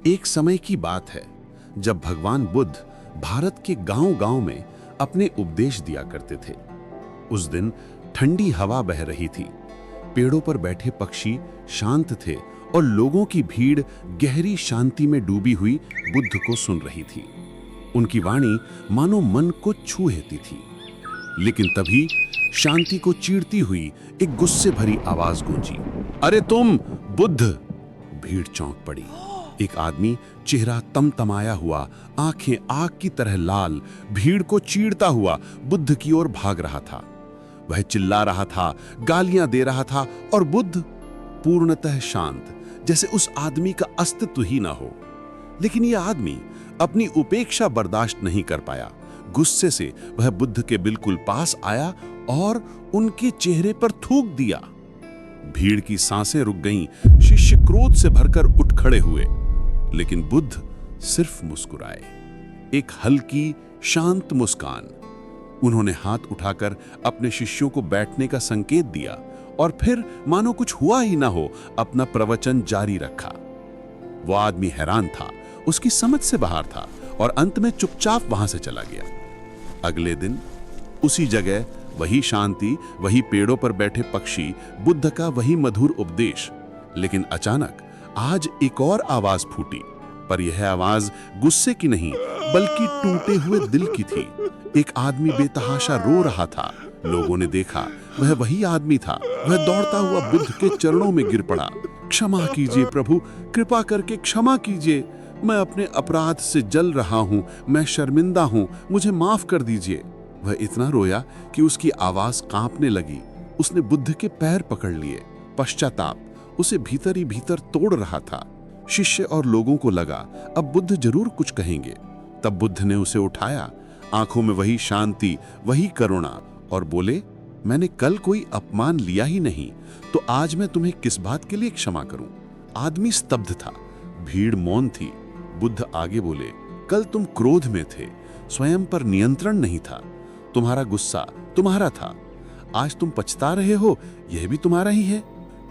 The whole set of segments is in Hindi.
एक समय की बात है जब भगवान बुद्ध भारत के गांव-गांव में अपने उपदेश दिया करते थे। उस दिन ठंडी हवा बह रही थी, पेड़ों पर बैठे पक्षी शांत थे और लोगों की भीड़ गहरी शांति में डूबी हुई बुद्ध को सुन रही थी। उनकी वाणी मानो मन को छू लेती थी। लेकिन तभी शांति को चीरती हुई एक गुस्से भरी आवाज गूंजी, अरे तुम बुद्ध! भीड़ चौंक पड़ी। एक आदमी, चेहरा तमतमाया हुआ, आंखें आग की तरह लाल, भीड़ को चीरता हुआ बुद्ध की ओर भाग रहा था। वह चिल्ला रहा था, गालियां दे रहा था और बुद्ध पूर्णतः शांत, जैसे उस आदमी का अस्तित्व ही ना हो। लेकिन यह आदमी अपनी उपेक्षा बर्दाश्त नहीं कर पाया। गुस्से से वह बुद्ध के बिल्कुल पास आया और उनके चेहरे पर थूक दिया। भीड़ की सांसें रुक गईं। शिष्य क्रोध से भरकर उठ खड़े हुए, लेकिन बुद्ध सिर्फ मुस्कुराए, एक हल्की शांत मुस्कान। उन्होंने हाथ उठाकर अपने शिष्यों को बैठने का संकेत दिया और फिर मानो कुछ हुआ ही ना हो अपना प्रवचन जारी रखा। वो आदमी हैरान था, उसकी समझ से बाहर था और अंत में चुपचाप वहां से चला गया। अगले दिन उसी जगह वही शांति, वही पेड़ों पर बैठे पक्षी, बुद्ध का वही मधुर उपदेश। लेकिन अचानक आज एक और आवाज फूटी, पर यह आवाज गुस्से की नहीं बल्कि टूटे हुए दिल की थी। एक आदमी बेतहाशा रो रहा था। लोगों ने देखा, वह वही आदमी था। वह दौड़ता हुआ बुद्ध के चरणों में गिर पड़ा। क्षमा कीजिए प्रभु, कृपा करके क्षमा कीजिए, मैं अपने अपराध से जल रहा हूँ, मैं शर्मिंदा हूँ, मुझे माफ कर दीजिए। वह इतना रोया कि उसकी आवाज कांपने लगी। उसने बुद्ध के पैर पकड़ लिए। पश्चाताप उसे भीतर ही भीतर तोड़ रहा था। शिष्य और लोगों को लगा अब बुद्ध जरूर कुछ कहेंगे। तब बुद्ध ने उसे उठाया, आंखों में वही शांति, वही करुणा, और बोले, मैंने कल कोई अपमान लिया ही नहीं, तो आज मैं तुम्हें किस बात के लिए क्षमा करूं? आदमी स्तब्ध था, भीड़ मौन थी। बुद्ध आगे बोले, कल तुम क्रोध में थे, स्वयं पर नियंत्रण नहीं था। तुम्हारा गुस्सा तुम्हारा था। आज तुम पछता रहे हो, यह भी तुम्हारा ही है।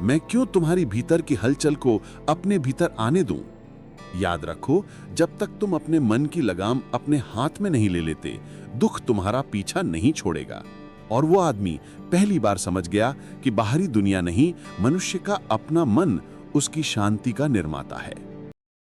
मैं क्यों तुम्हारी भीतर की हलचल को अपने भीतर आने दूं? याद रखो, जब तक तुम अपने मन की लगाम अपने हाथ में नहीं ले लेते, दुख तुम्हारा पीछा नहीं छोड़ेगा। और वो आदमी पहली बार समझ गया कि बाहरी दुनिया नहीं, मनुष्य का अपना मन उसकी शांति का निर्माता है।